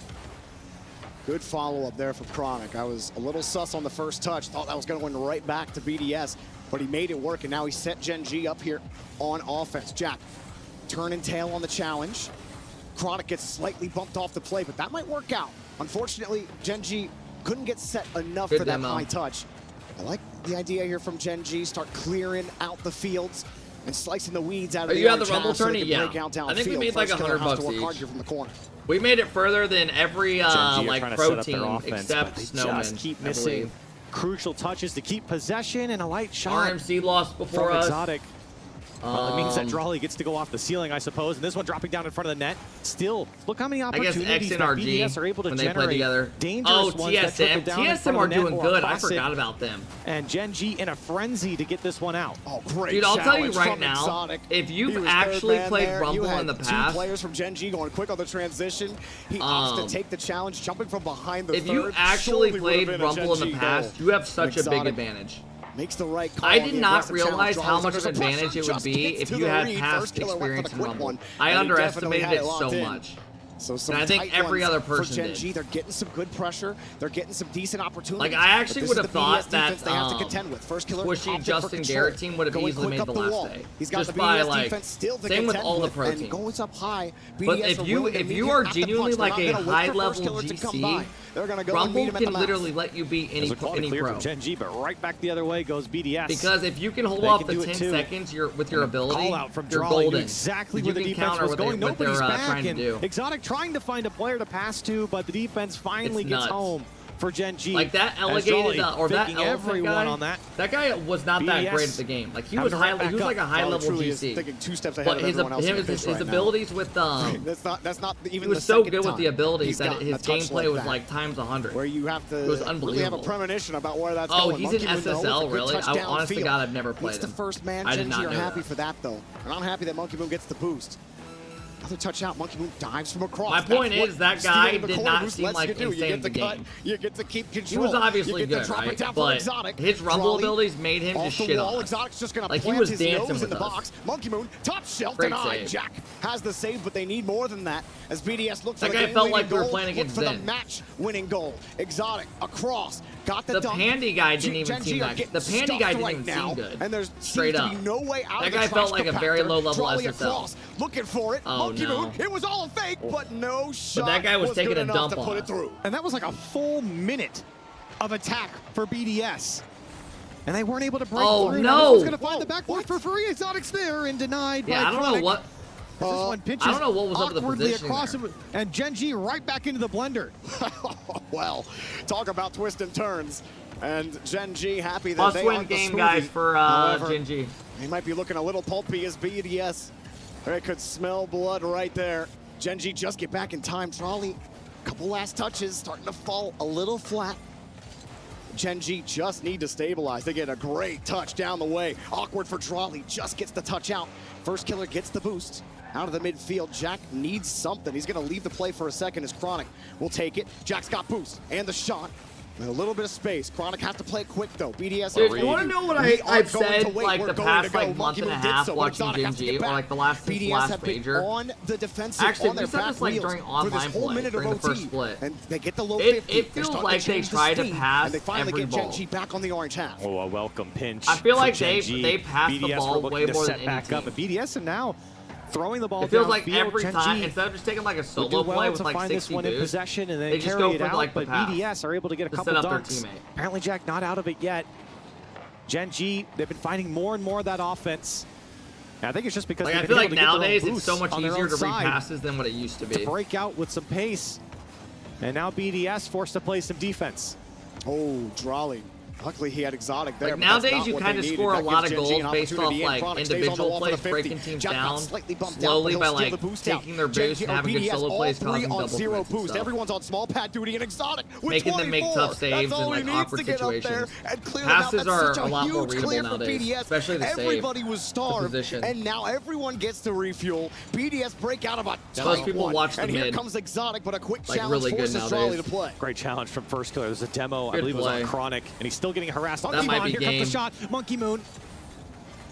Good follow-up there from Chronic. I was a little sus on the first touch. Thought that was going to win right back to BDS, but he made it work, and now he set GENG up here on offense. Jack, turn and tail on the challenge. Chronic gets slightly bumped off the play, but that might work out. Unfortunately, GENG couldn't get set enough for that high touch. I like the idea here from GENG. Start clearing out the fields and slicing the weeds out of the you had the Rumble tourney? Yeah. I think we made like $100 each. From the corner. We made it further than every like pro team offense, except Snowman. Just keep missing crucial touches to keep possession and a light shot. RMC lost before from us. Exotic. Well, it means that Drolly gets to go off the ceiling, I suppose. And this one dropping down in front of the net. Still, look how many opportunities that BDS are able to generate. Dangerous ones that trickle down in front TSM are of the net. doing good. I forgot about them. And GENG in a frenzy to get this one out. Oh, great! Dude, I'll tell you right now, if you've actually played Rumble in the past, 2 players from GENG going quick on the transition. He opts to take the challenge, jumping from behind the If you actually played Rumble in the past, you have such a big advantage. Makes the right call. I did not realize how much of an advantage it would be if you had past experience in Rumble. I underestimated it so much. So and I think every other person did. They're getting some good pressure. They're getting some decent opportunities. Like, I actually would have thought that they have to contend with. First killer, squishy Justin Garrett team would have easily made the last day. He's got just the by BDS like defense still to same with all the pro teams. Goes up high. But if you are genuinely like a high level GC, Rumble can literally let you beat any pro. GENG, but right back the other way goes BDS. Because if you can hold off the 10 seconds with your ability, you're golden. Exactly where the defense was going. Nobody's back. Exotic trying to find a player to pass to, but the defense finally gets home for GENG. Like that elegated or that everyone guy, on that. That guy was not that great at the game. Like he was high. He was like a high level GC. Thinking 2 steps ahead But of everyone else his abilities with that's not even. He was so good with the abilities that his gameplay was like times 100. Where you have to really have a premonition about where that's going. Oh, he's in SSL, really? Honest to God, I've never played him. It's the first man. I did not know that. You're happy for that though, and I'm happy that Monkey Moon gets the boost. Another touch out. Monkey Moon dives from across. My point is that guy did not seem like insane in the game. You get to keep control. He was obviously good, right? But his rumble abilities made him just shit on. Exotic's just gonna like he plant was his dancing nose in the with us. box. Monkey Moon top shelf Great denied. save. Jack has the save, but they need more than that. As BDS looks for That the guy game felt like goal, we were playing against for the Zen. match-winning goal. Exotic across. Got the dunk. Pandy guy didn't even seem that good. The Pandy guy didn't even seem good. And there's straight up. No way out that of guy the felt like a very low level SSL. SSL. Looking for it. Oh, Monkey no. Moon. It was all a fake, but no shot. But that guy was taking a dump on it through. And that was like a full minute of attack for BDS. And they weren't able to break through. Oh, no. Now this one's going to find the backboard for free. Exotic's there and denied by I don't know what. This one pinches I don't know what was up with the position across him, and GENG right back into the blender. Well, talk about twists and turns. And GENG happy that Must they win aren't the game, smoothie. guys, for However, GENG. He might be looking a little pulpy as BDS. They could smell blood right there. GENG just get back in time. Trolley, couple last touches, starting to fall a little flat. GENG just need to stabilize. They get a great touch down the way. Awkward for Trolley, just gets the touch out. First killer gets the boost. Out of the midfield, Jack needs something. He's gonna leave the play for a second as Chronic will take it. Jack's got boost and the shot. With a little bit of space. Chronic has to play it quick though. BDS. Dude, you want to know what I've said like the past like month and a half watching GENG, or like the last major? On the defensive. Actually, on we their said this like during online play, during the first split. And they get the low 50. It feels like they try to pass and they finally every get ball. GENG back on the orange half. Oh, a welcome pinch. I feel like GENG. they pass the BDS ball were way more than set any back team. up. But BDS and now throwing the ball It feels like downfield, every time, GENG instead of just taking like a would solo do well play with to like find 60 this one in dudes, possession and then they just carry go it for out, like the but pass BDS are able to get a to couple set up their dunks. teammate. Apparently Jack not out of it yet. GENG, they've been finding more and more of that offense. And I think it's just because Like I they've feel been like able to get their own nowadays it's boosts so much on their easier own to read side passes than what it used to be. to break out with some pace. And now BDS forced to play some defense. Oh, Drolley. Luckily, he had Exotic there. Like nowadays, you kind of score a lot of goals based off like individual plays, breaking teams down slowly by like taking their boost and having good solo plays, causing double zero boost. Boost. Everyone's on small pad duty and Exotic with making them make tough saves in like awkward situations. Passes are a lot more readable nowadays, especially the save. Everybody was starved, position. and now everyone gets to refuel. BDS break out of a Most people watch the and here mid. comes Exotic, but a quick Like, challenge really good forces Drolley nowadays. to play. Great challenge from First Killer. There's a demo, I Good believe it was play. on Chronic, and he's still getting harassed. That Monkey might Moon, be here game. comes the shot. Monkey Moon.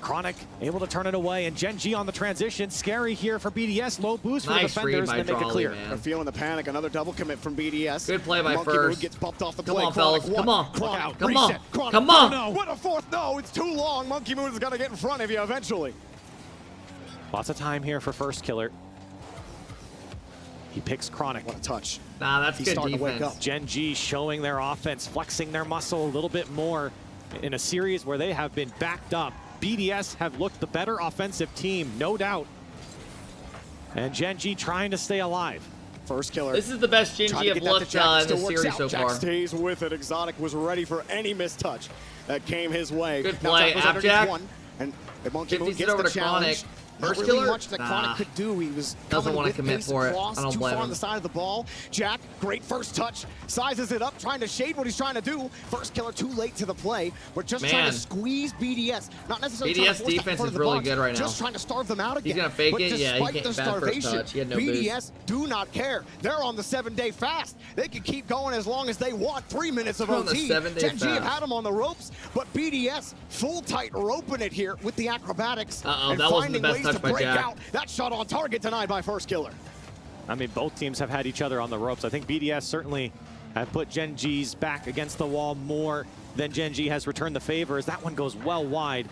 Chronic able to turn it away, and GENG on the transition. Scary here for BDS. Low boost for the Nice read defenders, by and they make it Drolley, clear. man. They're feeling the panic. Another double commit from BDS. Good play by Monkey First. Moon gets bumped off the Come play. on, fellas. Chronic, Come on. Chronic, Come reset. on. Chronic, Come on. no. What a fourth. No, it's too long. Monkey Moon is going to get in front of you eventually. Lots of time here for First Killer. He picks Chronic. What a touch. Nah, that's He's good starting to wake defense. up. GENG showing their offense, flexing their muscle a little bit more in a series where they have been backed up. BDS have looked the better offensive team, no doubt. And GENG trying to stay alive. First Killer. This is the best GENG Trying to have get that to looked Jack. in Still this works series out. so Jack far. stays with it. Exotic was ready for any mistouch that came his way. Good Now play, Jack was underneath Jack. one, and the Monkey Moon 50 gets over the to challenge. Chronic. Not First really Killer? much that Chronic could do. He was Doesn't coming wanna with commit pace for it. across, I don't too blame far on him. the side of the ball. Jack, great first touch, sizes it up, trying to shade what he's trying to do. First Killer too late to the play. We're just trying to squeeze BDS, not necessarily trying to BDS force that in defense front is of the really box, good right now. just trying to starve them out again. He's gonna fake But it? Yeah, he despite can't. the Bad first starvation, touch. He had no BDS do not care. They're on the 7-day fast. They can keep going as long as they want. 3 minutes of They're on the OT. 7-day GENG have fast. had them on the ropes, but BDS full tight roping it here with the acrobatics. Uh-oh, and that wasn't the finding best ways touch to by break Jack. out. That shot on target denied by First Killer. I mean, both teams have had each other on the ropes. I think BDS certainly have put GENG's back against the wall more than GENG has returned the favor, as that one goes well wide.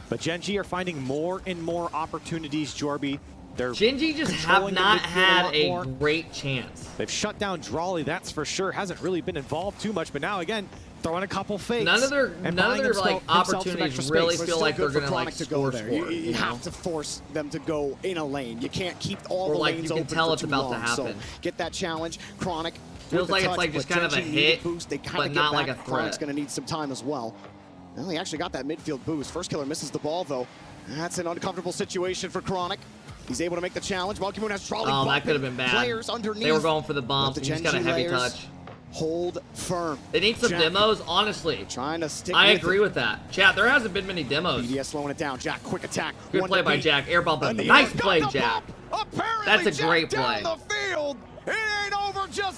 But GENG are finding more and more opportunities, Jorby. They're GENG just have controlling the not midfield a had lot a more. great chance. They've shut down Drolley, that's for sure. Hasn't really been involved too much, but now again, throwing a couple fakes. None of their like opportunities some extra really space. feel like they're gonna like to go score there. score. You have to force them to go in a lane. You can't keep all Or, the like, lanes you can open tell for it's too about to long. So happen. get that challenge. Chronic Feels like it's like just kind of a hit, but not like a threat. Chronic's going to need some time as well. Well, he actually got that midfield boost. First killer misses the ball, though. That's an uncomfortable situation for Chronic. He's able to make the challenge. Monkey Moon has trolley. Oh, that could have been bad. Players underneath. They were going for the bump. He's got a heavy touch. Hold firm. They need some demos, honestly. Trying to stick. I agree with that. Chat, there hasn't been many demos. BDS slowing it down. Jack, quick attack. Good play by Jack. Air bump. Nice play, Jack. That's a great play.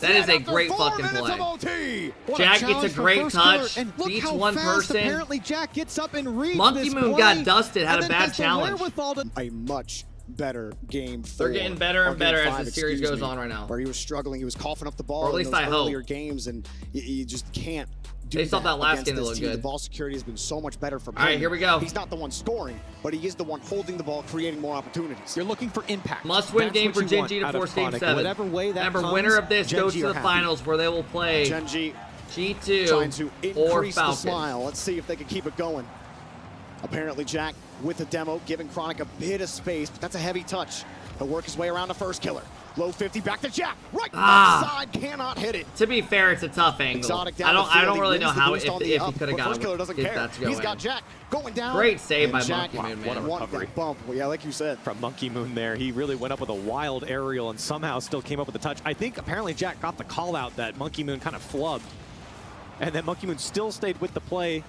That is a great fucking play. Jack gets a great touch, beats one person. Apparently Jack gets up and reads Monkey Moon got dusted, had a bad challenge. A much better game. They're getting better and better as the series goes on right now. Where he was struggling, he was coughing up the ball. Or at least in those I hope. earlier games, and you just can't. They saw that last game that looked good. The ball security has been so much better for him. All right, here we go. He's not the one scoring, but he is the one holding the ball, creating more opportunities. You're looking for impact. Must-win game for Gen G to force Game 7. Whatever way that Remember, comes, winner of this Gen goes G to the finals where they will play Gen G G2 trying to or increase the Falcons. smile. Let's see if they can keep it going. Apparently, Jack with the demo, giving Chronic a bit of space, but that's a heavy touch. He'll work his way around the first killer. Low 50, back to Jack. Right side, cannot hit it. To be fair, it's a tough angle. I don't really know how if he could have got it. He's got Jack going down. Great save by Jack, Monkey Moon, what a man. recovery. Bump. Yeah, like you said. From Monkey Moon there, he really went up with a wild aerial and somehow still came up with the touch. I think apparently Jack got the call out that Monkey Moon kind of flubbed. And then Monkey Moon still stayed with the play.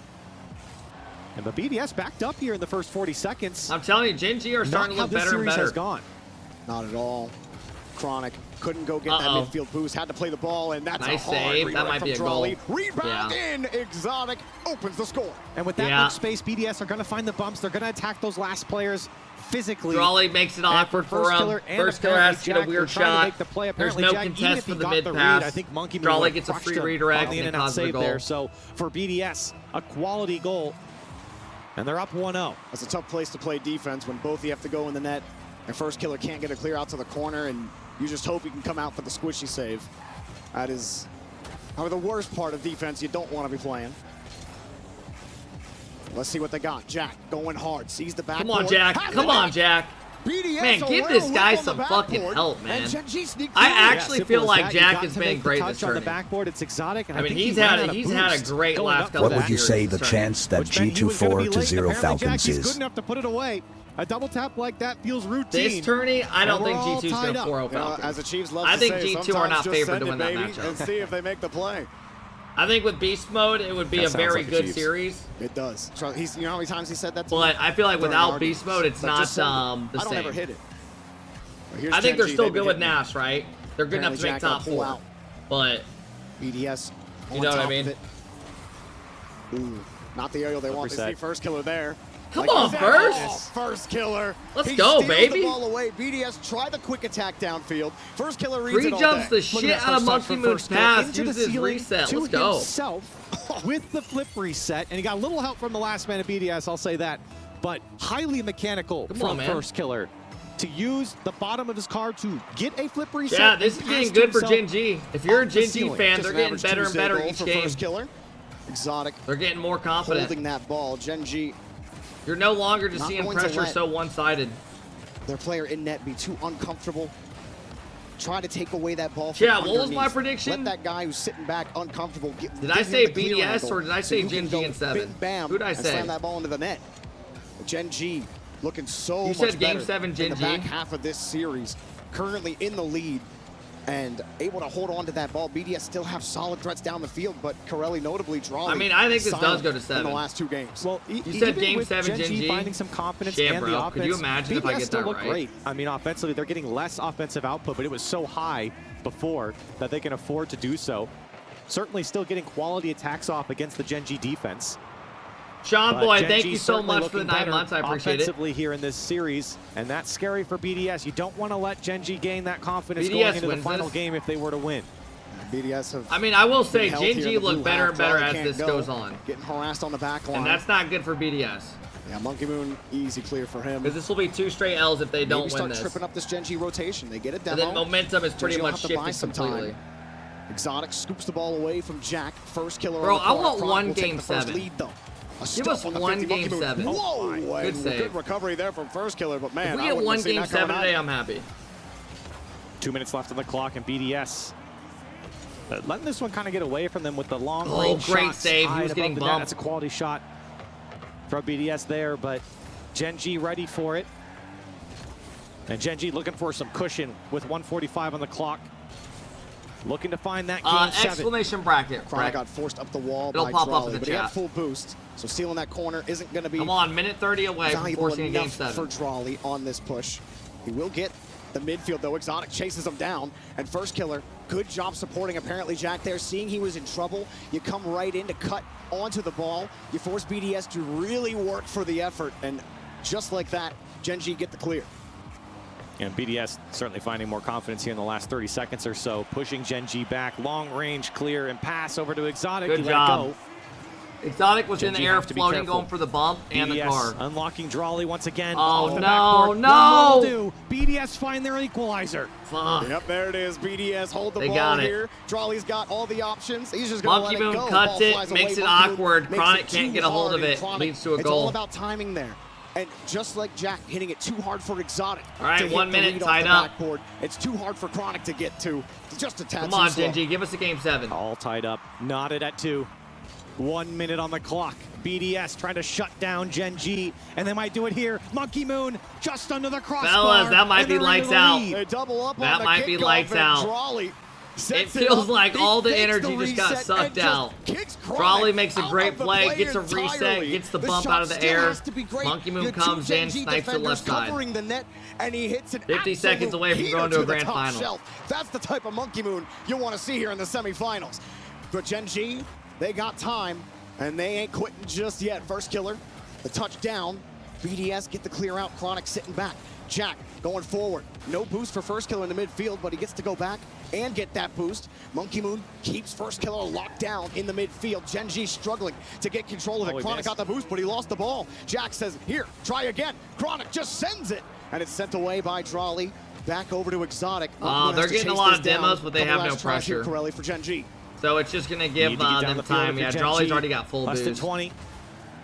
And the BDS backed up here in the first 40 seconds. I'm telling you, Gen G are starting to look better and better. Has gone. Not at all. Chronic couldn't go get that midfield boost, had to play the ball, and that's nice a hard save. That might be a goal. Rebound in, Exotic opens the score. And with that much space, BDS are going to find the bumps. They're going to attack those last players physically. Drawley makes it awkward for him. First killer has to get a weird shot. There's no contest for the mid pass. I think Monkey Moon Drawley gets a free redirect and causes the goal. There. So for BDS, a quality goal. And they're up 1-0. That's a tough place to play defense when both you have to go in the net. And first killer can't get a clear out to the corner, and you just hope you can come out for the squishy save. That is probably the worst part of defense you don't want to be playing. Let's see what they got. Jack going hard, sees the back. Come on, Jack. Come on, Jack. Man, give this guy some fucking help, man. I actually feel like Jack has been great this tournament. On the backboard, it's Exotic. I mean, he's had a great last couple of years. What would you say the chance that G24-0 Falcons is? Good enough to put it away. A double tap like that feels routine. This tourney, I don't think G2's going to 4-0 Falcons. As the Chiefs love I think G2 are not favored to win that matchup. And see if they make the play. I think with Beast Mode, it would be a very good series. It does. You know how many times he said that to me? But I feel like without Beast Mode, it's not the same. I don't ever hit it. I think they're still good with Nash, right? They're good enough to make top 4. But BDS, you know what I mean? Ooh, not the aerial they want. They see first killer there. Come on, first. First killer. Let's go, baby. The ball away. BDS try the quick attack downfield. First killer reads it all jumps day. the shit out of Monkey Moon's pass. Uses his reset. Let's go. Himself with the flip reset, and he got a little help from the last man of BDS. I'll say that, but highly mechanical from first killer to use the bottom of his car to get a flip reset. Yeah, this is getting good for Gen G. If you're a Gen G fan, they're getting better and better each game. First killer. Exotic. They're getting more confident. Holding that ball. Gen G. You're no longer just seeing pressure so one-sided. Their player in net be too uncomfortable. Try to take away that ball from what was my prediction? Let that guy who's sitting back uncomfortable get. Did I say BDS or did I say Gen G in 7? Bam, who did I say? Slam that ball into the net. Gen G looking so much better. You said Game 7 Gen in the G? back half of this series. Currently in the lead and able to hold on to that ball. BDS still have solid threats down the field, but Corelli notably drawing. I mean, I think this does go to 7 in the last 2 games. Well, you said Game 7 Gen G finding some confidence and the offense. Could you imagine if I get that right? Great. I mean, offensively, they're getting less offensive output, but it was so high before that they can afford to do so. Certainly still getting quality attacks off against the Gen G defense. Sean Boy, thank you so much for the 9 months. I appreciate it. Offensively here in this series, and that's scary for BDS. You don't want to let Gen G gain that confidence BDS going into the final game if they were to win. BDS have I mean, I will say Gen G look better and better as this goes on. Getting harassed on the back line. And that's not good for BDS. Yeah, Monkey Moon, easy clear for him. Because this will be 2 straight L's if they don't win start this. Tripping up this Gen G rotation. They get a demo. And then momentum is pretty much shifted completely. Exotic scoops the ball away from Jack. First killer. Bro, I want one one Game 7. Lead, though. Give us one Game 7. Whoa, good save. Good recovery there from first killer, but man, if we get one Game 7 today, I'm happy. 2 minutes left on the clock, and BDS Letting this one kind of get away from them with the long range great shots. save. He was getting bumped. That's a quality shot from BDS there, but GENG ready for it. And GENG looking for some cushion with 1:45 on the clock. Looking to find that game 7. Exclamation bracket. Chronic got forced up the wall It'll by pop Drawley, up in the but chat. he had full boost, so stealing that corner isn't going to be Come on, minute 30 away from valuable forcing a game enough 7. for Drawley on this push. He will get the midfield, though. Exotic chases him down, and first killer, good job supporting apparently Jack there. Seeing he was in trouble, you come right in to cut onto the ball. You force BDS to really work for the effort, and just like that, GENG get the clear. And BDS certainly finding more confidence here in the last 30 seconds or so, pushing GENG back, long range clear, and pass over to Exotic. Good job. Exotic was in the air, floating, going for the bump and the car. Unlocking Drawley once again. Oh no! BDS find their equalizer. Fuck. Yep, there it is. BDS hold the They ball got it. here. Drawley's got all the options. He's just going to let it go. Monkey Moon cuts it, Ball makes flies it away. Monkey awkward. Moon makes Chronic it can't too get a hold hard, of it. and Chronic, Leads to a it's goal. all about timing there. And just like Jack hitting it too hard for Exotic. All right, to hit 1 the minute, lead off tied the up. backboard. It's too hard for Chronic to get to. Just a tad Come too on, slow. GENG, give us a game 7. All tied up, knotted at 2. 1 minute on the clock. BDS trying to shut down GENG, and they might do it here. Monkey Moon just under the crossbar. Fellas, that might be lights out. They double up That on the might be kickoff, lights and out. Drawley It sets feels up. like He all the takes energy just got reset sucked and just out. kicks Chronic Drawley makes a out great of the play, gets a reset, entirely. gets the The bump shot out of the still air. has to be great. Monkey Moon Your two comes in, GENG snipes the left defenders side. covering the net, and he hits it 50 seconds away from going to a grand top final. Shelf. That's the type of Monkey Moon you want to see here in the semifinals. But GENG, they got time, and they ain't quitting just yet. First killer, the touchdown. BDS get the clear out. Chronic sitting back. Jack going forward. No boost for first killer in the midfield, but he gets to go back and get that boost. Monkey Moon keeps first killer locked down in the midfield. GENG struggling to get control of it. Chronic got the boost, but he lost the ball. Jack says, here, try again. Chronic just sends it, and it's sent away by Drawley. Back over to Exotic. They're getting a lot of demos, but they have no pressure. Corelli for GENG. So it's just going to give them time. Yeah, Drawley's already got full Less boost. than 20.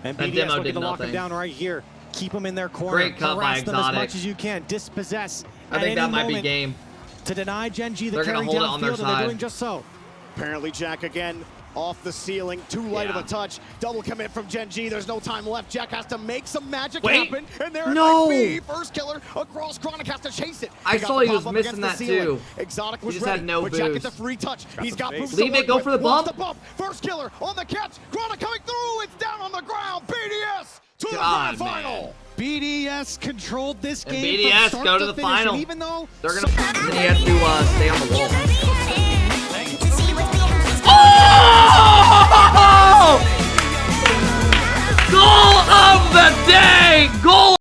And That BDS demo looking did to lock nothing. them down right here. Keep them in their corner. Great cut by Harass them as Exotic. much as you can. Dispossess I at think that any might be moment game. to deny GENG the They're carry gonna hold it on their downfield, and they're side. doing just so. Apparently Jack again off the ceiling, too light of a touch. Double commit from GENG. There's no time left. Jack has to make some magic happen, and there it might be. First killer across. Chronic has to chase it. I got saw the he was pop up missing against the that ceiling. too. Exotic He was just ready, had no but Jack boost. gets a free touch. He's got boost. Leave it, go for the bump. The bump. First killer on the catch. Chronic coming through. It's down on the ground. BDS to the grand final. BDS controlled this And game BDS from start go to to the finish, final. and even though They're gonna. Then he has to stay on the wall. Oh! Goal of the day! Goal!